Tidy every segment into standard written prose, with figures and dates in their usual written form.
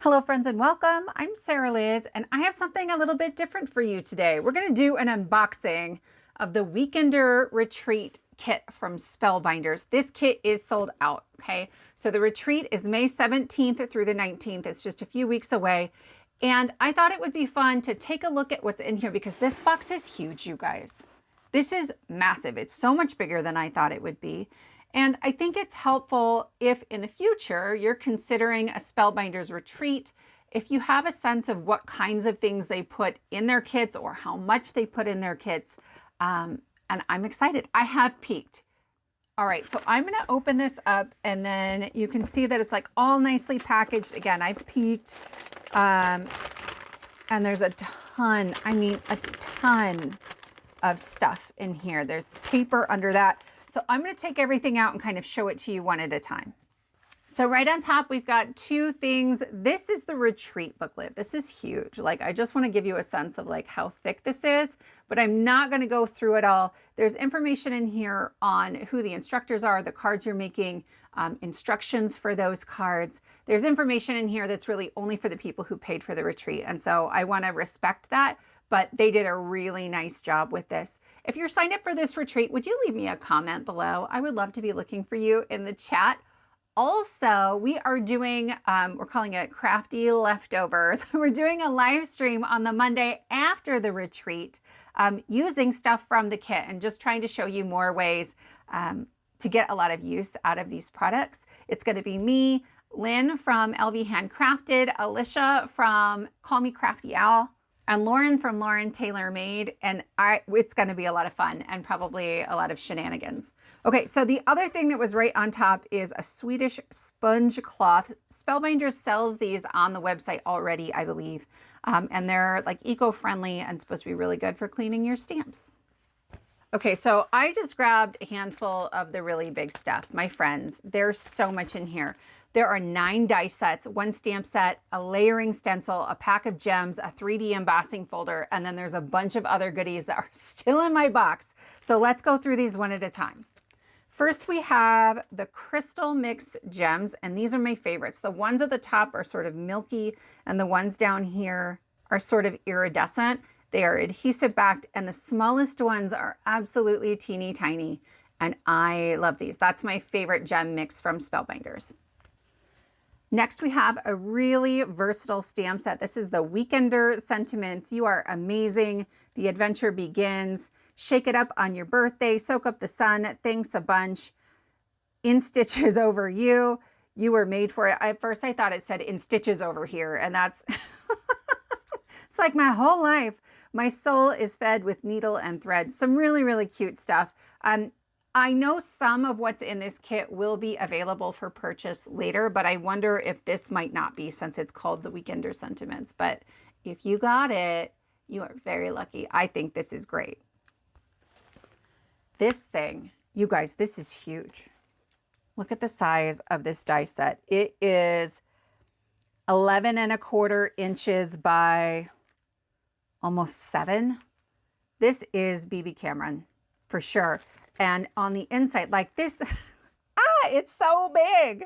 Hello friends and welcome. I'm Sarah Liz and I have something a little bit different for you today. We're going to do an unboxing of the Weekender Retreat kit from Spellbinders. This kit is sold out, okay? So the retreat is May 17th through the 19th. It's just a few weeks away. And I thought it would be fun to take a look at what's in here because this box is huge, you guys. This is massive. It's so much bigger than I thought it would be. And I think it's helpful if in the future you're considering a Spellbinders retreat, if you have a sense of what kinds of things they put in their kits or how much they put in their kits. And I'm excited. I have peeked. All right, so I'm gonna open this up and then you can see that it's like all nicely packaged. Again, I've peeked and there's a ton, I mean a ton of stuff in here. There's paper under that. So I'm going to take everything out and kind of show it to you one at a time. So right on top, we've got two things. This is the retreat booklet. This is huge. Like, I just want to give you a sense of like how thick this is, but I'm not going to go through it all. There's information in here on who the instructors are, the cards you're making, instructions for those cards. There's information in here that's really only for the people who paid for the retreat. And so I want to respect that. But they did a really nice job with this. If you're signed up for this retreat, would you leave me a comment below? I would love to be looking for you in the chat. Also, we are doing, we're calling it Crafty Leftovers. We're doing a live stream on the Monday after the retreat using stuff from the kit and just trying to show you more ways to get a lot of use out of these products. It's going to be me, Lynn from LV Handcrafted, Alicia from Call Me Crafty Owl, and Lauren from Lauren Tailor Made, and it's going to be a lot of fun and probably a lot of shenanigans. Okay, so the other thing that was right on top is a Swedish sponge cloth. Spellbinders sells these on the website already, I believe, and they're like eco-friendly and supposed to be really good for cleaning your stamps. Okay, so I just grabbed a handful of the really big stuff. My friends, there's so much in here. There are 9 die sets, 1 stamp set, a layering stencil, a pack of gems, a 3D embossing folder, and then there's a bunch of other goodies that are still in my box. So let's go through these one at a time. First, we have the Crystal Mix gems, and these are my favorites. The ones at the top are sort of milky, and the ones down here are sort of iridescent. They are adhesive backed, and the smallest ones are absolutely teeny tiny, and I love these. That's my favorite gem mix from Spellbinders. Next, we have a really versatile stamp set. This is the Weekender Sentiments. You are amazing. The adventure begins. Shake it up on your birthday. Soak up the sun. Thanks a bunch. In stitches over you. You were made for it. At first, I thought it said in stitches over here, and that's it's like my whole life. My soul is fed with needle and thread. Some really, really cute stuff. I know some of what's in this kit will be available for purchase later, but I wonder if this might not be since it's called the Weekender Sentiments. But if you got it, you are very lucky. I think this is great. This thing, you guys, this is huge. Look at the size of this die set. It is 11¼ inches by almost 7. This is BB Cameron for sure. And on the inside, like this, it's so big.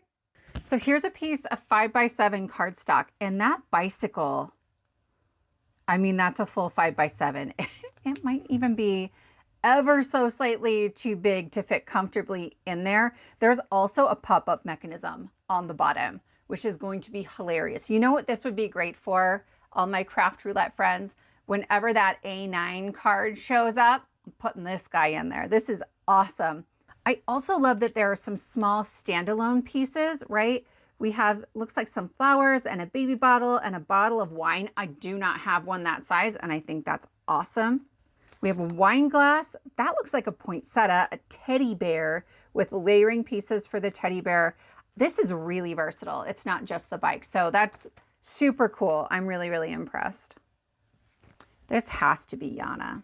So here's a piece of 5x7 cardstock, and that bicycle, I mean, that's a full 5x7. It might even be ever so slightly too big to fit comfortably in there. There's also a pop-up mechanism on the bottom, which is going to be hilarious. You know what this would be great for, all my craft roulette friends? Whenever that A9 card shows up, I'm putting this guy in there. This is awesome. I also love that there are some small standalone pieces, right? We have, looks like some flowers and a baby bottle and a bottle of wine. I do not have one that size, and I think that's awesome. We have a wine glass. That looks like a poinsettia, a teddy bear with layering pieces for the teddy bear. This is really versatile. It's not just the bike. So that's super cool. I'm really, really impressed. This has to be Yana.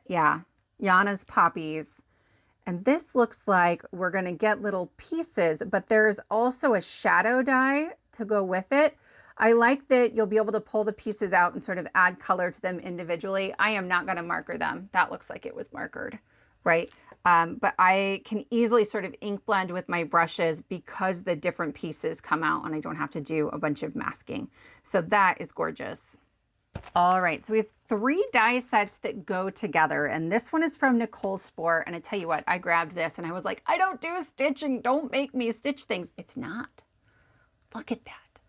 Yeah, Jana's poppies. And this looks like we're going to get little pieces, but there's also a shadow die to go with it. I like that you'll be able to pull the pieces out and sort of add color to them individually. I am not going to marker them. That looks like it was markered, right? but I can easily sort of ink blend with my brushes because the different pieces come out and I don't have to do a bunch of masking. So that is gorgeous. All right, so we have 3 die sets that go together, and this one is from Nicole Sport. And I tell you what, I grabbed this and I was like, I don't do stitching. Don't make me stitch things. It's not. Look at that.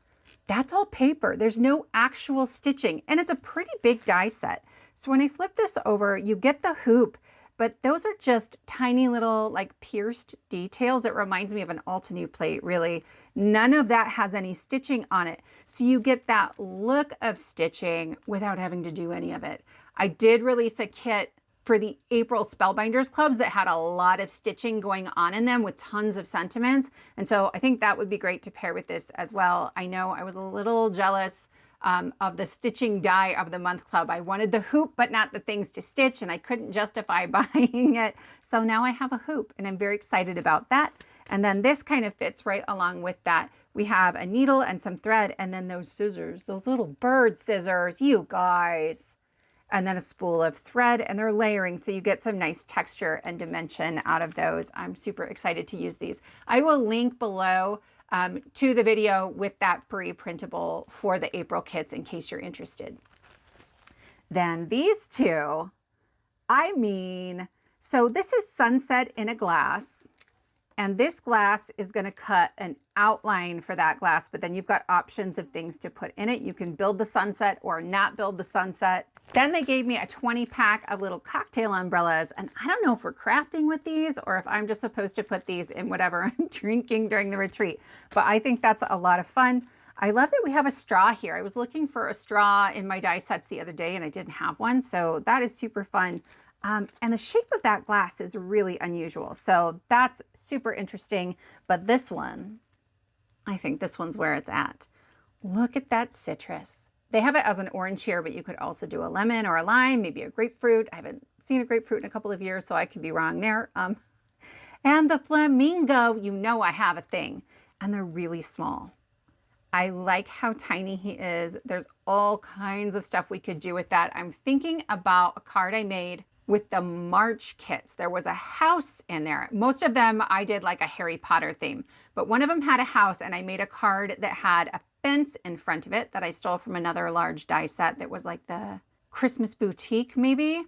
That's all paper. There's no actual stitching, and it's a pretty big die set. So when I flip this over, you get the hoop, but those are just tiny little like pierced details. It reminds me of an Altenew plate, really. None of that has any stitching on it. So you get that look of stitching without having to do any of it. I did release a kit for the April Spellbinders clubs that had a lot of stitching going on in them with tons of sentiments. And so I think that would be great to pair with this as well. I know I was a little jealous of the stitching die of the month club. I wanted the hoop, but not the things to stitch, and I couldn't justify buying it. So now I have a hoop, and I'm very excited about that. And then this kind of fits right along with that. We have a needle and some thread, and then those scissors, those little bird scissors, you guys. And then a spool of thread, and they're layering, so you get some nice texture and dimension out of those. I'm super excited to use these. I will link below to the video with that free printable for the April kits in case you're interested. Then these two, so this is sunset in a glass, and this glass is going to cut an outline for that glass, but then you've got options of things to put in it. You can build the sunset or not build the sunset. Then they gave me a 20 pack of little cocktail umbrellas, and I don't know if we're crafting with these or if I'm just supposed to put these in whatever I'm drinking during the retreat, but I think that's a lot of fun. I love that we have a straw here. I was looking for a straw in my die sets the other day and I didn't have one, so that is super fun. And the shape of that glass is really unusual, so that's super interesting. But this one, I think this one's where it's at. Look at that citrus. They have it as an orange here, but you could also do a lemon or a lime, maybe a grapefruit. I haven't seen a grapefruit in a couple of years, so I could be wrong there. And the flamingo, you know I have a thing, and they're really small. I like how tiny he is. There's all kinds of stuff we could do with that. I'm thinking about a card I made with the March kits. There was a house in there. Most of them I did like a Harry Potter theme, but one of them had a house, and I made a card that had a fence in front of it that I stole from another large die set that was like the Christmas boutique maybe.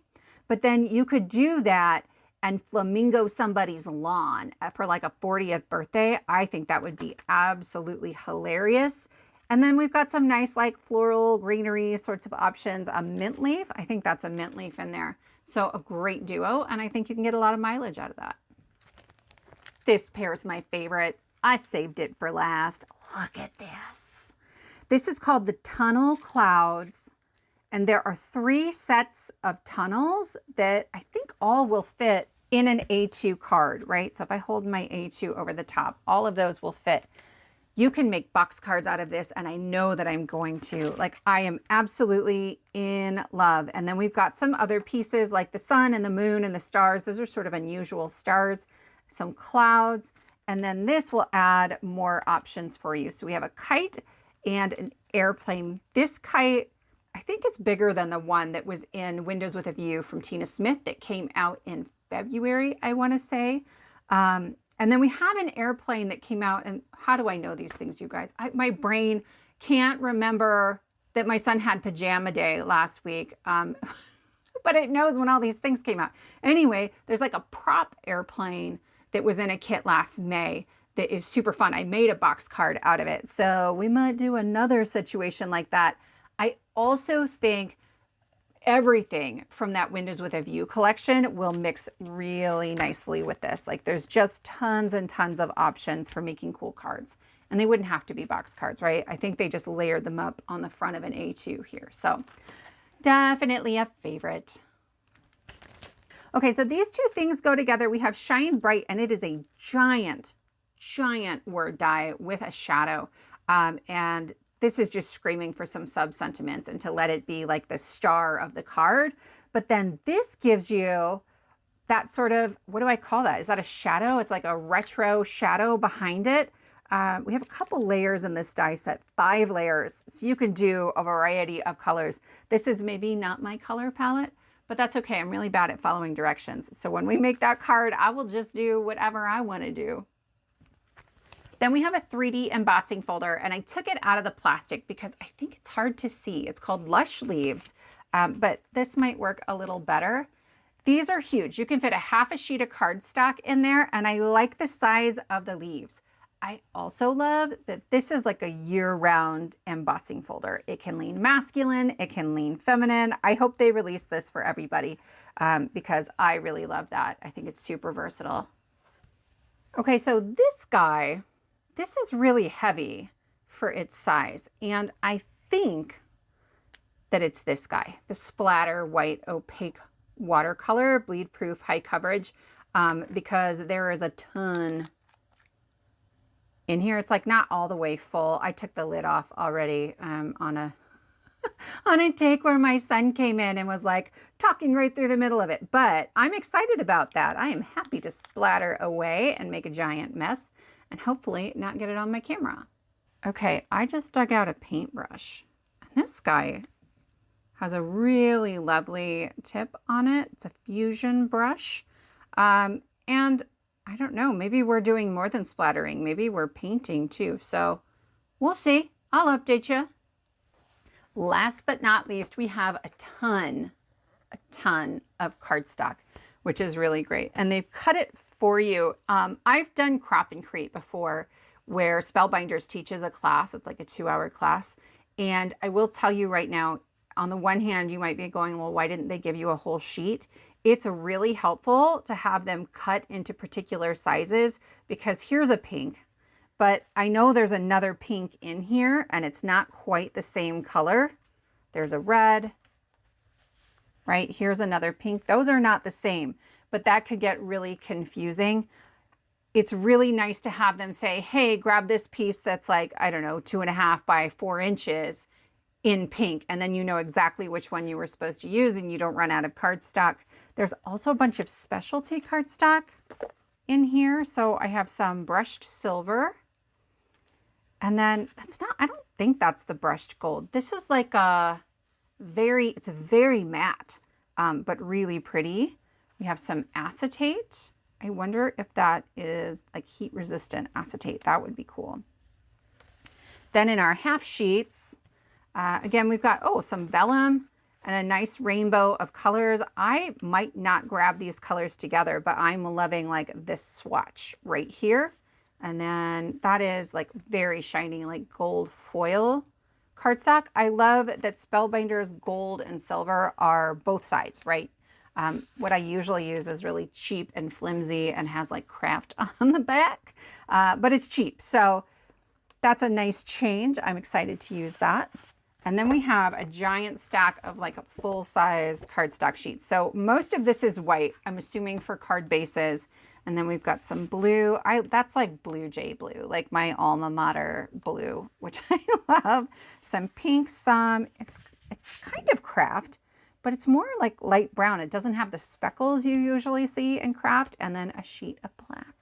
But then you could do that and flamingo somebody's lawn for like a 40th birthday. I think that would be absolutely hilarious. And then we've got some nice like floral greenery sorts of options. A mint leaf, I think that's a mint leaf in there. So a great duo, and I think you can get a lot of mileage out of that. This pair is my favorite. I saved it for last. Look at this. This is called the Tunnel Clouds, and there are 3 sets of tunnels that I think all will fit in an A2 card, right? So if I hold my A2 over the top, all of those will fit. You can make box cards out of this, and I know that I'm going to. Like, I am absolutely in love. And then we've got some other pieces like the sun and the moon and the stars. Those are sort of unusual stars, some clouds, and then this will add more options for you. So we have a kite and an airplane. This kite, I think it's bigger than the one that was in Windows with a View from Tina Smith that came out in February, I want to say. And then we have an airplane that came out, and how do I know these things, you guys? My brain can't remember that my son had pajama day last week, but it knows when all these things came out. Anyway, there's like a prop airplane that was in a kit last May that is super fun. I made a box card out of it, so we might do another situation like that. I also think everything from that Windows with a View collection will mix really nicely with this. Like, there's just tons and tons of options for making cool cards, and they wouldn't have to be box cards, right? I think they just layered them up on the front of an A2 here. So definitely a favorite. Okay, so these 2 things go together. We have Shine Bright, and it is a giant word die with a shadow. And this is just screaming for some sub-sentiments and to let it be like the star of the card. But then this gives you that sort of, what do I call that? Is that a shadow? It's like a retro shadow behind it. We have a couple layers in this die set, 5 layers. So you can do a variety of colors. This is maybe not my color palette, but that's okay. I'm really bad at following directions. So when we make that card, I will just do whatever I want to do. Then we have a 3D embossing folder, and I took it out of the plastic because I think it's hard to see. It's called Lush Leaves, but this might work a little better. These are huge. You can fit a half a sheet of cardstock in there, and I like the size of the leaves. I also love that this is like a year-round embossing folder. It can lean masculine, it can lean feminine. I hope they release this for everybody because I really love that. I think it's super versatile. Okay, so this guy, this is really heavy for its size, and I think that it's this guy, the Splatter White Opaque Watercolor, bleed proof, high coverage, because there is a ton in here. It's like not all the way full. I took the lid off already on a on a take where my son came in and was like talking right through the middle of it. But I'm excited about that. I am happy to splatter away and make a giant mess and hopefully not get it on my camera. Okay, I just dug out a paintbrush. And this guy has a really lovely tip on it. It's a fusion brush. And I don't know, maybe we're doing more than splattering. Maybe we're painting too. So we'll see. I'll update you. Last but not least, we have a ton of cardstock, which is really great. And they've cut it for you. I've done crop and create before where Spellbinders teaches a class. It's like a 2-hour class. And I will tell you right now, on the one hand, you might be going, well, why didn't they give you a whole sheet? It's really helpful to have them cut into particular sizes because here's a pink, but I know there's another pink in here and it's not quite the same color. There's a red, right? Here's another pink. Those are not the same, but that could get really confusing. It's really nice to have them say, hey, grab this piece that's like, I don't know, 2.5 by 4 inches in pink, and then you know exactly which one you were supposed to use and you don't run out of cardstock. There's also a bunch of specialty cardstock in here. So I have some brushed silver, and then I don't think that's the brushed gold. This is like it's very matte, but really pretty. We have some acetate. I wonder if that is like heat resistant acetate. That would be cool. Then in our half sheets, again, we've got, some vellum and a nice rainbow of colors. I might not grab these colors together, but I'm loving like this swatch right here. And then that is like very shiny, like gold foil cardstock. I love that Spellbinders gold and silver are both sides, right? What I usually use is really cheap and flimsy and has like craft on the back, but it's cheap. So that's a nice change. I'm excited to use that. And then we have a giant stack of like full-size cardstock sheets. So most of this is white, I'm assuming for card bases. And then we've got some blue. That's like Blue Jay blue, like my alma mater blue, which I love. Some pink, it's kind of craft, but it's more like light brown. It doesn't have the speckles you usually see in craft. And then a sheet of black.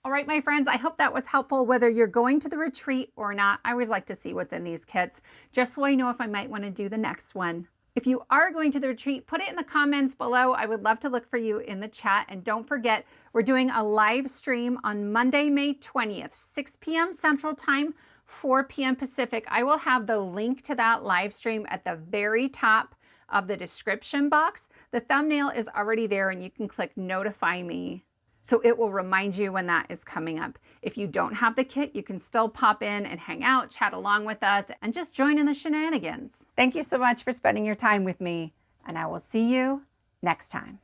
All right, my friends, I hope that was helpful, whether you're going to the retreat or not. I always like to see what's in these kits, just so I know if I might want to do the next one. If you are going to the retreat, put it in the comments below. I would love to look for you in the chat. And don't forget, we're doing a live stream on Monday, May 20th, 6 p.m. Central Time, 4 p.m. Pacific. I will have the link to that live stream at the very top of the description box. The thumbnail is already there and you can click notify me, so it will remind you when that is coming up. If you don't have the kit, you can still pop in and hang out, chat along with us, and just join in the shenanigans. Thank you so much for spending your time with me, and I will see you next time.